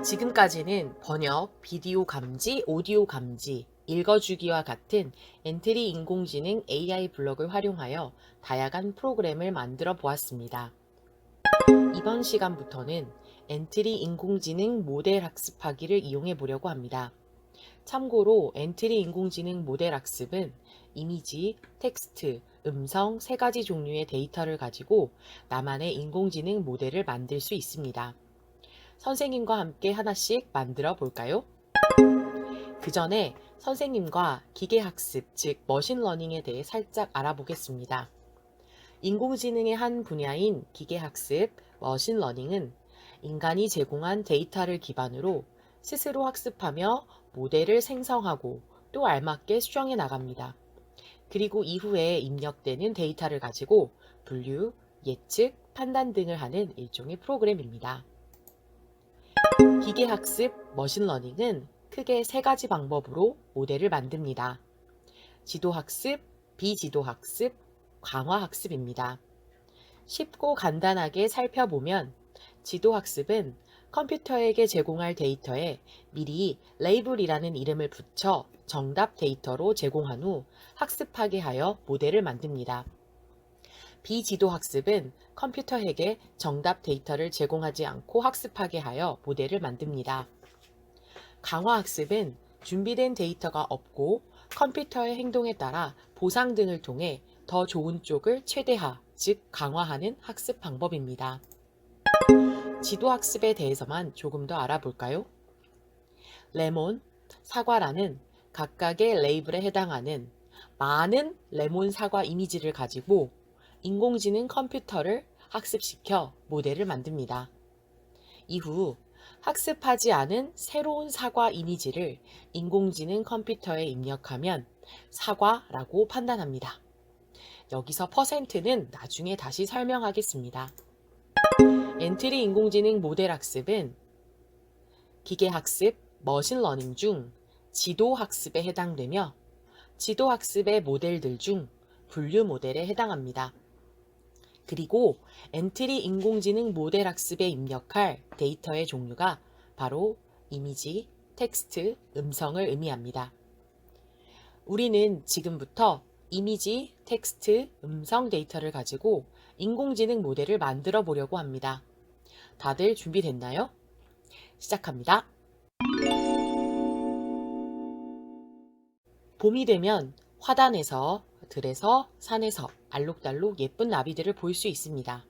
지금까지는 번역, 비디오 감지, 오디오 감지, 읽어주기와 같은 엔트리 인공지능 AI 블럭을 활용하여 다양한 프로그램을 만들어 보았습니다. 이번 시간부터는 엔트리 인공지능 모델 학습하기를 이용해 보려고 합니다. 참고로 엔트리 인공지능 모델 학습은 이미지, 텍스트, 음성 세 가지 종류의 데이터를 가지고 나만의 인공지능 모델을 만들 수 있습니다. 선생님과 함께 하나씩 만들어 볼까요? 그 전에 선생님과 기계학습, 즉 머신러닝에 대해 살짝 알아보겠습니다. 인공지능의 한 분야인 기계학습, 머신러닝은 인간이 제공한 데이터를 기반으로 스스로 학습하며 모델을 생성하고 또 알맞게 수정해 나갑니다. 그리고 이후에 입력되는 데이터를 가지고 분류, 예측, 판단 등을 하는 일종의 프로그램입니다. 기계학습, 머신러닝은 크게 세 가지 방법으로 모델을 만듭니다. 지도학습, 비지도학습, 강화학습입니다. 쉽고 간단하게 살펴보면 지도학습은 컴퓨터에게 제공할 데이터에 미리 레이블이라는 이름을 붙여 정답 데이터로 제공한 후 학습하게 하여 모델을 만듭니다. 비지도학습은 컴퓨터에게 정답 데이터를 제공하지 않고 학습하게 하여 모델을 만듭니다. 강화학습은 준비된 데이터가 없고 컴퓨터의 행동에 따라 보상 등을 통해 더 좋은 쪽을 최대화, 즉 강화하는 학습 방법입니다. 지도학습에 대해서만 조금 더 알아볼까요? 레몬, 사과라는 각각의 레이블에 해당하는 많은 레몬 사과 이미지를 가지고 인공지능 컴퓨터를 학습시켜 모델을 만듭니다. 이후 학습하지 않은 새로운 사과 이미지를 인공지능 컴퓨터에 입력하면 사과라고 판단합니다. 여기서 %는 나중에 다시 설명하겠습니다. 엔트리 인공지능 모델 학습은 기계학습, 머신러닝 중 지도학습에 해당되며 지도학습의 모델들 중 분류 모델에 해당합니다. 그리고 엔트리 인공지능 모델 학습에 입력할 데이터의 종류가 바로 이미지, 텍스트, 음성을 의미합니다. 우리는 지금부터 이미지, 텍스트, 음성 데이터를 가지고 인공지능 모델을 만들어 보려고 합니다. 다들 준비됐나요? 시작합니다. 봄이 되면 화단에서, 들에서, 산에서 알록달록 예쁜 나비들을 볼 수 있습니다.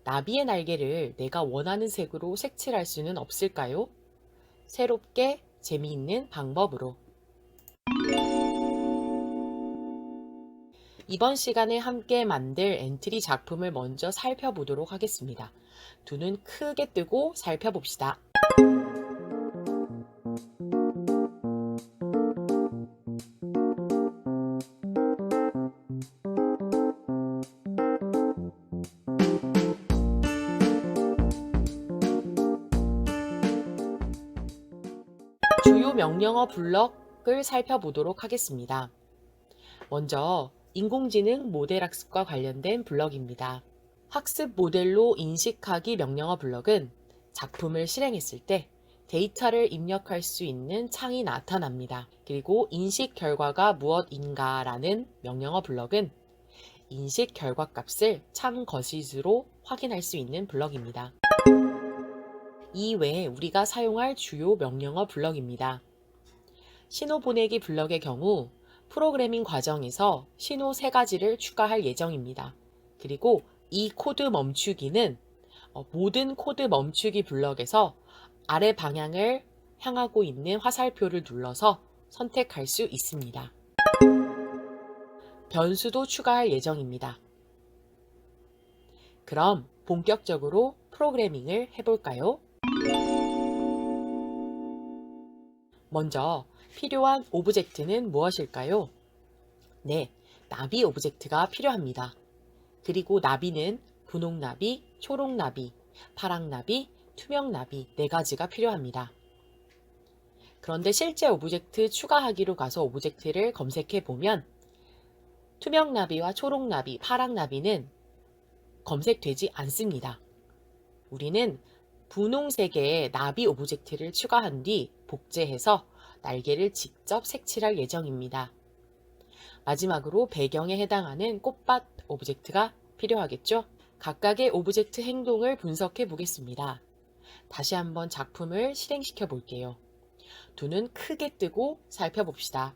나비의 날개를 내가 원하는 색으로 색칠할 수는 없을까요? 새롭게 재미있는 방법으로. 이번 시간에 함께 만들 엔트리 작품을 먼저 살펴보도록 하겠습니다. 두 눈 크게 뜨고 살펴봅시다. 주요 명령어 블럭을 살펴보도록 하겠습니다. 먼저 인공지능 모델 학습과 관련된 블럭입니다. 학습 모델로 인식하기 명령어 블럭은 작품을 실행했을 때 데이터를 입력할 수 있는 창이 나타납니다. 그리고 인식 결과가 무엇인가 라는 명령어 블럭은 인식 결과 값을 참 거짓으로 확인할 수 있는 블럭입니다. 이외에 우리가 사용할 주요 명령어 블럭입니다. 신호 보내기 블럭의 경우 프로그래밍 과정에서 신호 3가지를 추가할 예정입니다. 그리고 이 코드 멈추기는 모든 코드 멈추기 블럭에서 아래 방향을 향하고 있는 화살표를 눌러서 선택할 수 있습니다. 변수도 추가할 예정입니다. 그럼 본격적으로 프로그래밍을 해볼까요? 먼저 필요한 오브젝트는 무엇일까요? 네, 나비 오브젝트가 필요합니다. 그리고 나비는 분홍나비, 초록나비, 파랑나비, 투명나비 4가지가 필요합니다. 그런데 실제 오브젝트 추가하기로 가서 오브젝트를 검색해 보면 투명나비와 초록나비, 파랑나비는 검색되지 않습니다. 우리는 분홍색의 나비 오브젝트를 추가한 뒤 복제해서 날개를 직접 색칠할 예정입니다. 마지막으로 배경에 해당하는 꽃밭 오브젝트가 필요하겠죠? 각각의 오브젝트 행동을 분석해 보겠습니다. 다시 한번 작품을 실행시켜 볼게요. 두 눈 크게 뜨고 살펴봅시다.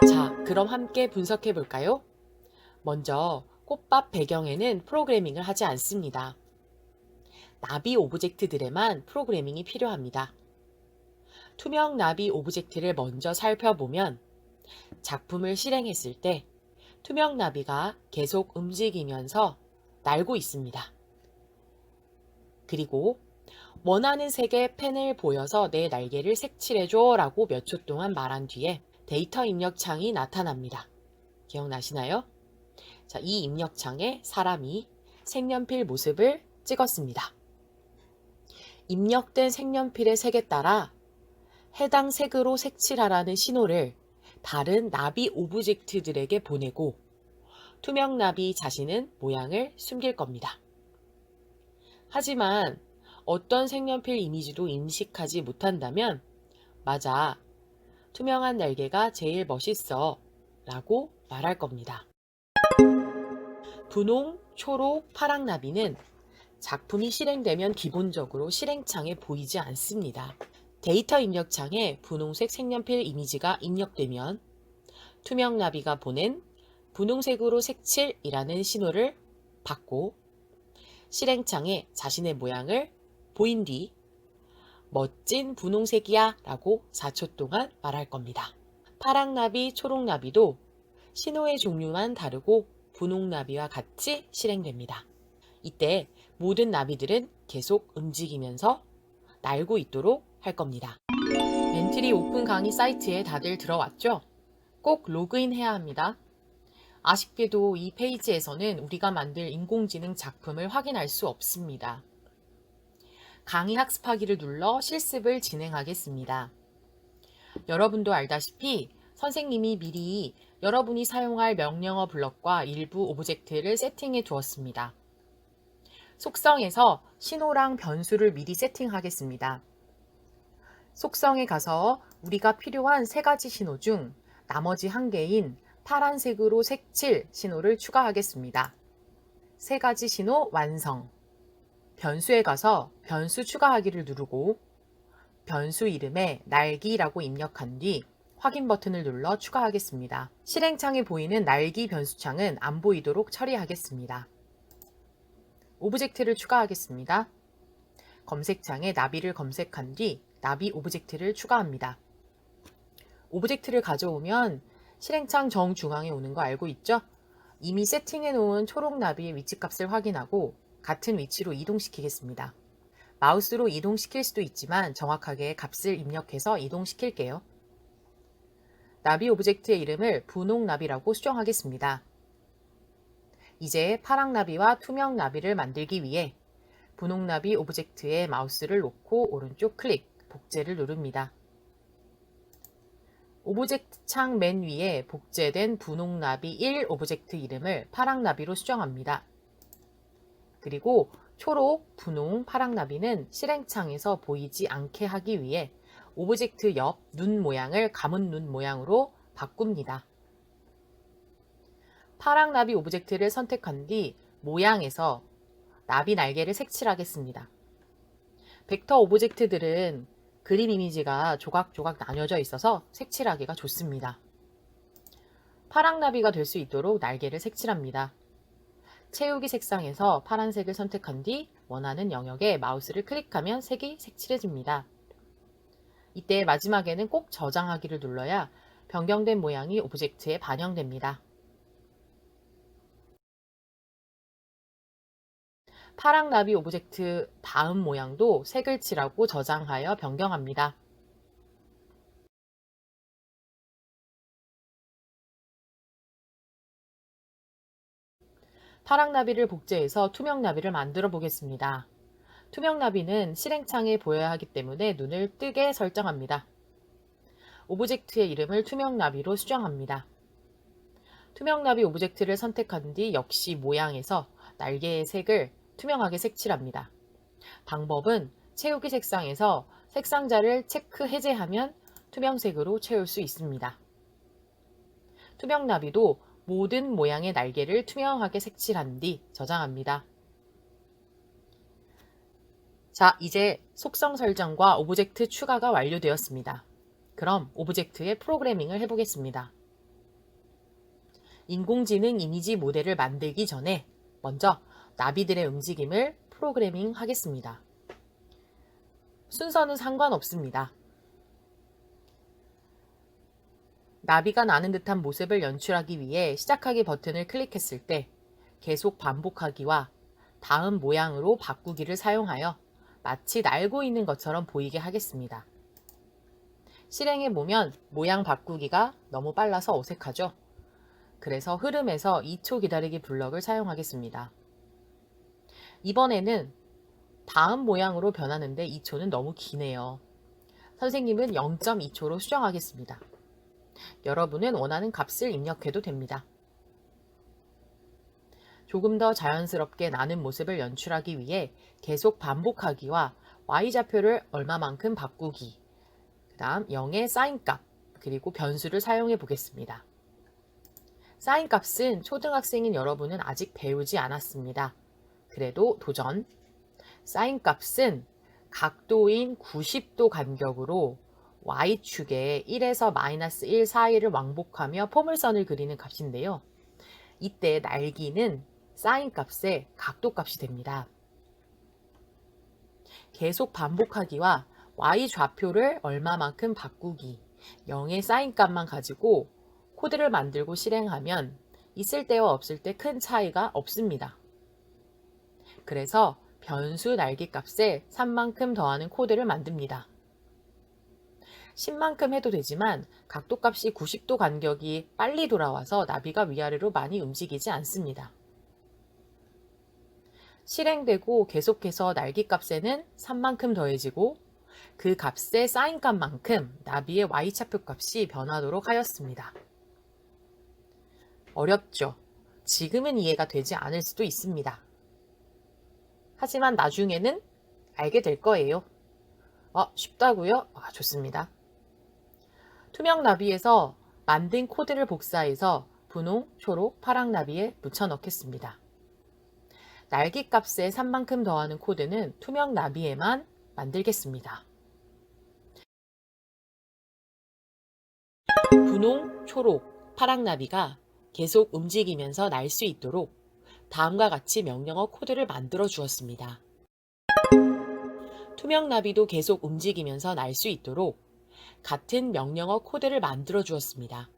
자, 그럼 함께 분석해 볼까요? 먼저 꽃밭 배경에는 프로그래밍을 하지 않습니다. 나비 오브젝트들에만 프로그래밍이 필요합니다. 투명 나비 오브젝트를 먼저 살펴보면 작품을 실행했을 때 투명 나비가 계속 움직이면서 날고 있습니다. 그리고 원하는 색의 펜을 보여서 내 날개를 색칠해줘 라고 몇 초 동안 말한 뒤에 데이터 입력창이 나타납니다. 기억나시나요? 자, 이 입력창에 사람이 색연필 모습을 찍었습니다. 입력된 색연필의 색에 따라 해당 색으로 색칠하라는 신호를 다른 나비 오브젝트들에게 보내고 투명 나비 자신은 모양을 숨길 겁니다. 하지만 어떤 색연필 이미지도 인식하지 못한다면 맞아, 투명한 날개가 제일 멋있어 라고 말할 겁니다. 분홍, 초록, 파랑 나비는 작품이 실행되면 기본적으로 실행창에 보이지 않습니다. 데이터 입력창에 분홍색 색연필 이미지가 입력되면 투명 나비가 보낸 분홍색으로 색칠이라는 신호를 받고 실행창에 자신의 모양을 보인 뒤 멋진 분홍색이야 라고 4초 동안 말할 겁니다. 파랑나비, 초록나비도 신호의 종류만 다르고 분홍나비와 같이 실행됩니다. 이때 모든 나비들은 계속 움직이면서 날고 있도록 할 겁니다. 엔트리 오픈 강의 사이트에 다들 들어왔죠? 꼭 로그인 해야 합니다. 아쉽게도 이 페이지에서는 우리가 만들 인공지능 작품을 확인할 수 없습니다. 강의 학습하기를 눌러 실습을 진행하겠습니다. 여러분도 알다시피 선생님이 미리 여러분이 사용할 명령어 블럭과 일부 오브젝트를 세팅해 두었습니다. 속성에서 신호랑 변수를 미리 세팅하겠습니다. 속성에 가서 우리가 필요한 3가지 신호 중 나머지 1개인 파란색으로 색칠 신호를 추가하겠습니다. 3가지 신호 완성. 변수에 가서 변수 추가하기를 누르고 변수 이름에 날기라고 입력한 뒤 확인 버튼을 눌러 추가하겠습니다. 실행창에 보이는 날기 변수창은 안 보이도록 처리하겠습니다. 오브젝트를 추가하겠습니다. 검색창에 나비를 검색한 뒤 나비 오브젝트를 추가합니다. 오브젝트를 가져오면 실행창 정중앙에 오는 거 알고 있죠? 이미 세팅해 놓은 초록 나비의 위치값을 확인하고 같은 위치로 이동시키겠습니다. 마우스로 이동시킬 수도 있지만 정확하게 값을 입력해서 이동시킬게요. 나비 오브젝트의 이름을 분홍 나비라고 수정하겠습니다. 이제 파랑 나비와 투명 나비를 만들기 위해 분홍 나비 오브젝트에 마우스를 놓고 오른쪽 클릭, 복제를 누릅니다. 오브젝트 창 맨 위에 복제된 분홍 나비 1 오브젝트 이름을 파랑 나비로 수정합니다. 그리고 초록, 분홍, 파랑 나비는 실행창에서 보이지 않게 하기 위해 오브젝트 옆 눈 모양을 감은 눈 모양으로 바꿉니다. 파랑 나비 오브젝트를 선택한 뒤 모양에서 나비 날개를 색칠하겠습니다. 벡터 오브젝트들은 그림 이미지가 조각조각 나뉘어져 있어서 색칠하기가 좋습니다. 파랑 나비가 될 수 있도록 날개를 색칠합니다. 채우기 색상에서 파란색을 선택한 뒤 원하는 영역에 마우스를 클릭하면 색이 색칠해집니다. 이때 마지막에는 꼭 저장하기를 눌러야 변경된 모양이 오브젝트에 반영됩니다. 파랑나비 오브젝트 다음 모양도 색을 칠하고 저장하여 변경합니다. 파랑나비를 복제해서 투명나비를 만들어 보겠습니다. 투명나비는 실행창에 보여야 하기 때문에 눈을 뜨게 설정합니다. 오브젝트의 이름을 투명나비로 수정합니다. 투명나비 오브젝트를 선택한 뒤 역시 모양에서 날개의 색을 투명하게 색칠합니다. 방법은 채우기 색상에서 색상자를 체크 해제하면 투명색으로 채울 수 있습니다. 투명나비도 모든 모양의 날개를 투명하게 색칠한 뒤 저장합니다. 자, 이제 속성 설정과 오브젝트 추가가 완료되었습니다. 그럼 오브젝트의 프로그래밍을 해보겠습니다. 인공지능 이미지 모델을 만들기 전에 먼저 나비들의 움직임을 프로그래밍 하겠습니다. 순서는 상관없습니다. 나비가 나는 듯한 모습을 연출하기 위해 시작하기 버튼을 클릭했을 때 계속 반복하기와 다음 모양으로 바꾸기를 사용하여 마치 날고 있는 것처럼 보이게 하겠습니다. 실행해보면 모양 바꾸기가 너무 빨라서 어색하죠? 그래서 흐름에서 2초 기다리기 블럭을 사용하겠습니다. 이번에는 다음 모양으로 변하는데 2초는 너무 기네요. 선생님은 0.2초로 수정하겠습니다. 여러분은 원하는 값을 입력해도 됩니다. 조금 더 자연스럽게 나는 모습을 연출하기 위해 계속 반복하기와 Y좌표를 얼마만큼 바꾸기, 그 다음 0의 사인값, 그리고 변수를 사용해 보겠습니다. 사인값은 초등학생인 여러분은 아직 배우지 않았습니다. 그래도 도전! 사인값은 각도인 90도 간격으로 Y축에 1에서 -1 사이를 왕복하며 포물선을 그리는 값인데요. 이때 날기는 사인값의 각도값이 됩니다. 계속 반복하기와 Y좌표를 얼마만큼 바꾸기, 0의 사인값만 가지고 코드를 만들고 실행하면 있을 때와 없을 때 큰 차이가 없습니다. 그래서 변수 날개 값에 3만큼 더하는 코드를 만듭니다. 10만큼 해도 되지만 각도값이 90도 간격이 빨리 돌아와서 나비가 위아래로 많이 움직이지 않습니다. 실행되고 계속해서 날개 값에는 3만큼 더해지고 그 값의 사인값만큼 나비의 Y좌표 값이 변하도록 하였습니다. 어렵죠? 지금은 이해가 되지 않을 수도 있습니다. 하지만 나중에는 알게 될 거예요. 쉽다고요? 좋습니다. 투명 나비에서 만든 코드를 복사해서 분홍, 초록, 파랑 나비에 붙여 넣겠습니다. 날개 값에 3만큼 더하는 코드는 투명 나비에만 만들겠습니다. 분홍, 초록, 파랑 나비가 계속 움직이면서 날 수 있도록 다음과 같이 명령어 코드를 만들어 주었습니다. 투명 나비도 계속 움직이면서 날 수 있도록 같은 명령어 코드를 만들어 주었습니다.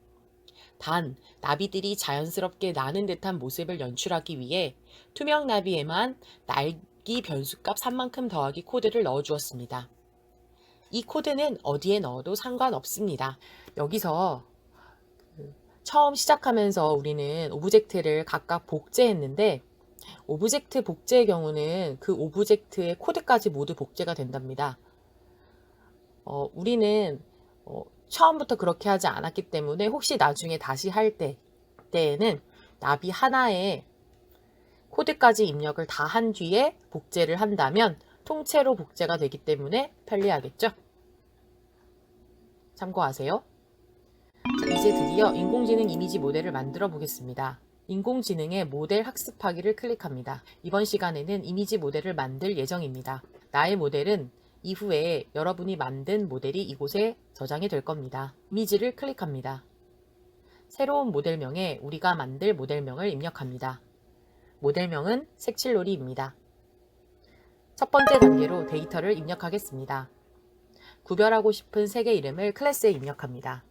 단, 나비들이 자연스럽게 나는 듯한 모습을 연출하기 위해 투명 나비에만 날기 변수값 3만큼 더하기 코드를 넣어 주었습니다. 이 코드는 어디에 넣어도 상관없습니다. 여기서 처음 시작하면서 우리는 오브젝트를 각각 복제했는데 오브젝트 복제의 경우는 그 오브젝트의 코드까지 모두 복제가 된답니다. 우리는 처음부터 그렇게 하지 않았기 때문에 혹시 나중에 다시 할 때에는 나비 하나에 코드까지 입력을 다 한 뒤에 복제를 한다면 통째로 복제가 되기 때문에 편리하겠죠? 참고하세요. 자, 이제 드디어 인공지능 이미지 모델을 만들어 보겠습니다. 인공지능의 모델 학습하기를 클릭합니다. 이번 시간에는 이미지 모델을 만들 예정입니다. 나의 모델은 이후에 여러분이 만든 모델이 이곳에 저장이 될 겁니다. 이미지를 클릭합니다. 새로운 모델명에 우리가 만들 모델명을 입력합니다. 모델명은 색칠놀이입니다. 첫 번째 단계로 데이터를 입력하겠습니다. 구별하고 싶은 색의 이름을 클래스에 입력합니다.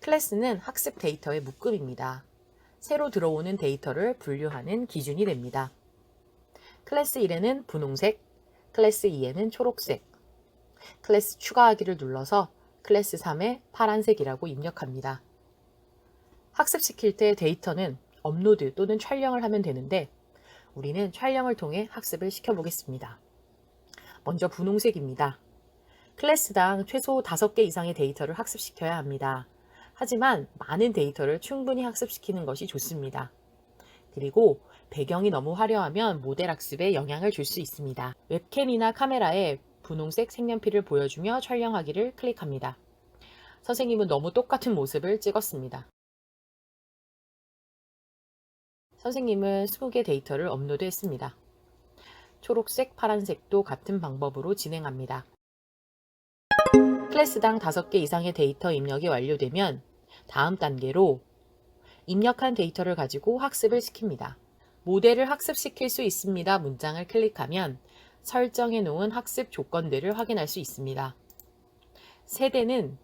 클래스는 학습 데이터의 묶음입니다. 새로 들어오는 데이터를 분류하는 기준이 됩니다. 클래스 1에는 분홍색, 클래스 2에는 초록색, 클래스 추가하기를 눌러서 클래스 3에 파란색이라고 입력합니다. 학습시킬 때 데이터는 업로드 또는 촬영을 하면 되는데 우리는 촬영을 통해 학습을 시켜보겠습니다. 먼저 분홍색입니다. 클래스당 최소 5개 이상의 데이터를 학습시켜야 합니다. 하지만 많은 데이터를 충분히 학습시키는 것이 좋습니다. 그리고 배경이 너무 화려하면 모델 학습에 영향을 줄 수 있습니다. 웹캠이나 카메라에 분홍색 색연필을 보여주며 촬영하기를 클릭합니다. 선생님은 너무 똑같은 모습을 찍었습니다. 선생님은 20개 데이터를 업로드했습니다. 초록색, 파란색도 같은 방법으로 진행합니다. 클래스당 5개 이상의 데이터 입력이 완료되면 다음 단계로 입력한 데이터를 가지고 학습을 시킵니다. 모델을 학습시킬 수 있습니다 문장을 클릭하면 설정해 놓은 학습 조건들을 확인할 수 있습니다. 세대는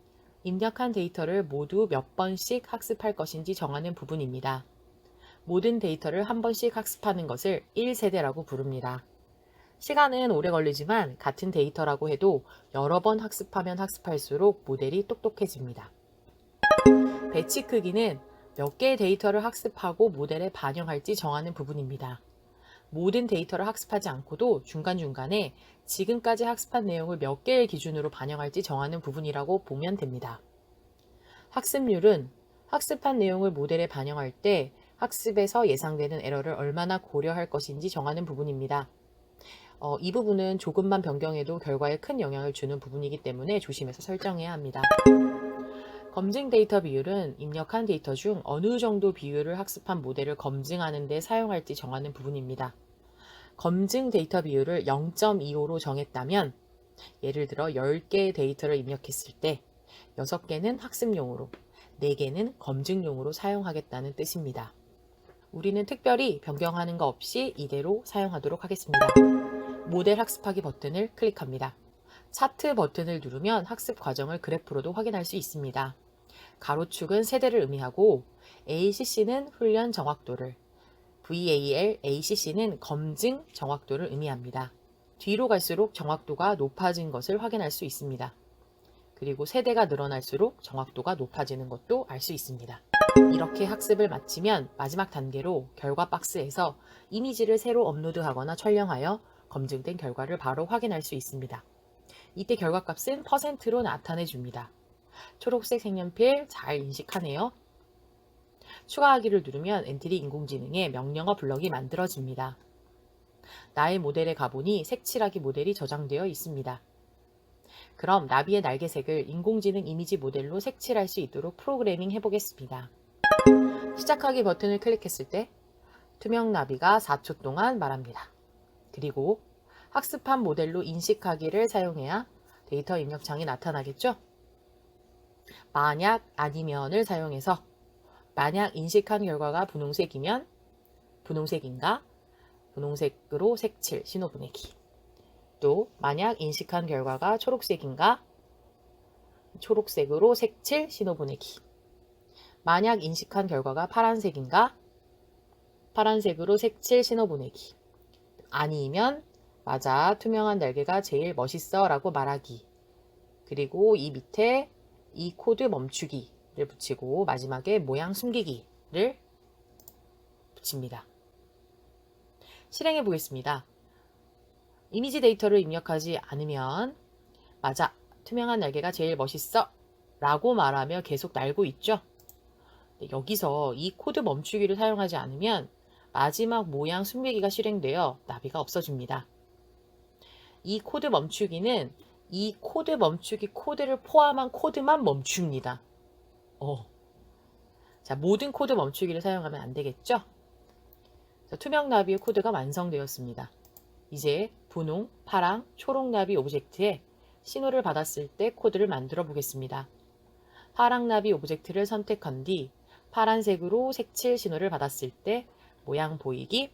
입력한 데이터를 모두 몇 번씩 학습할 것인지 정하는 부분입니다. 모든 데이터를 한 번씩 학습하는 것을 1세대라고 부릅니다. 시간은 오래 걸리지만 같은 데이터라고 해도 여러 번 학습하면 학습할수록 모델이 똑똑해집니다. 배치 크기는 몇 개의 데이터를 학습하고 모델에 반영할지 정하는 부분입니다. 모든 데이터를 학습하지 않고도 중간중간에 지금까지 학습한 내용을 몇 개의 기준으로 반영할지 정하는 부분이라고 보면 됩니다. 학습률은 학습한 내용을 모델에 반영할 때 학습에서 예상되는 에러를 얼마나 고려할 것인지 정하는 부분입니다. 이 부분은 조금만 변경해도 결과에 큰 영향을 주는 부분이기 때문에 조심해서 설정해야 합니다. 검증 데이터 비율은 입력한 데이터 중 어느 정도 비율을 학습한 모델을 검증하는 데 사용할지 정하는 부분입니다. 검증 데이터 비율을 0.25로 정했다면 예를 들어 10개의 데이터를 입력했을 때 6개는 학습용으로, 4개는 검증용으로 사용하겠다는 뜻입니다. 우리는 특별히 변경하는 거 없이 이대로 사용하도록 하겠습니다. 모델 학습하기 버튼을 클릭합니다. 차트 버튼을 누르면 학습 과정을 그래프로도 확인할 수 있습니다. 가로축은 세대를 의미하고 ACC는 훈련 정확도를, VAL, ACC는 검증 정확도를 의미합니다. 뒤로 갈수록 정확도가 높아진 것을 확인할 수 있습니다. 그리고 세대가 늘어날수록 정확도가 높아지는 것도 알 수 있습니다. 이렇게 학습을 마치면 마지막 단계로 결과 박스에서 이미지를 새로 업로드하거나 촬영하여 검증된 결과를 바로 확인할 수 있습니다. 이때 결과값은 %로 나타내 줍니다. 초록색 색연필 잘 인식하네요. 추가하기를 누르면 엔트리 인공지능의 명령어 블럭이 만들어집니다. 나의 모델에 가보니 색칠하기 모델이 저장되어 있습니다. 그럼 나비의 날개색을 인공지능 이미지 모델로 색칠할 수 있도록 프로그래밍 해보겠습니다. 시작하기 버튼을 클릭했을 때 투명 나비가 4초 동안 말합니다. 그리고 학습한 모델로 인식하기를 사용해야 데이터 입력창이 나타나겠죠? 만약 아니면을 사용해서 만약 인식한 결과가 분홍색이면 분홍색인가? 분홍색으로 색칠 신호 보내기. 또 만약 인식한 결과가 초록색인가? 초록색으로 색칠 신호 보내기. 만약 인식한 결과가 파란색인가? 파란색으로 색칠 신호 보내기. 아니면 맞아, 투명한 날개가 제일 멋있어 라고 말하기. 그리고 이 밑에 이 코드 멈추기를 붙이고 마지막에 모양 숨기기를 붙입니다. 실행해 보겠습니다. 이미지 데이터를 입력하지 않으면 맞아, 투명한 날개가 제일 멋있어 라고 말하며 계속 날고 있죠. 여기서 이 코드 멈추기를 사용하지 않으면 마지막 모양 숨기기가 실행되어 나비가 없어집니다. 이 코드 멈추기는 이 코드 멈추기 코드를 포함한 코드만 멈춥니다. 자, 모든 코드 멈추기를 사용하면 안 되겠죠? 자, 투명 나비의 코드가 완성되었습니다. 이제 분홍, 파랑, 초록 나비 오브젝트에 신호를 받았을 때 코드를 만들어 보겠습니다. 파랑 나비 오브젝트를 선택한 뒤 파란색으로 색칠 신호를 받았을 때 모양 보이기,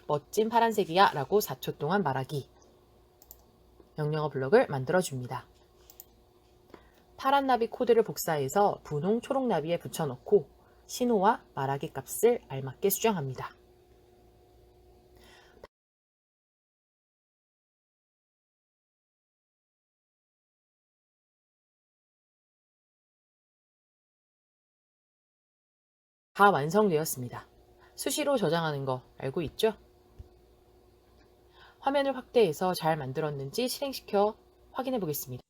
멋진 파란색이야 라고 4초 동안 말하기. 명령어 블럭을 만들어 줍니다. 파란 나비 코드를 복사해서 분홍, 초록 나비에 붙여넣고 신호와 말하기 값을 알맞게 수정합니다. 다 완성되었습니다. 수시로 저장하는 거 알고 있죠? 화면을 확대해서 잘 만들었는지 실행시켜 확인해 보겠습니다.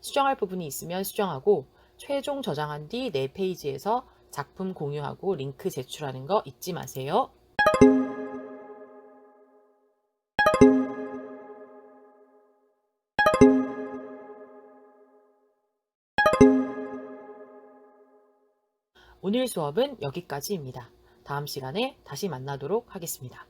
수정할 부분이 있으면 수정하고 최종 저장한 뒤 내 페이지에서 작품 공유하고 링크 제출하는 거 잊지 마세요. 오늘 수업은 여기까지입니다. 다음 시간에 다시 만나도록 하겠습니다.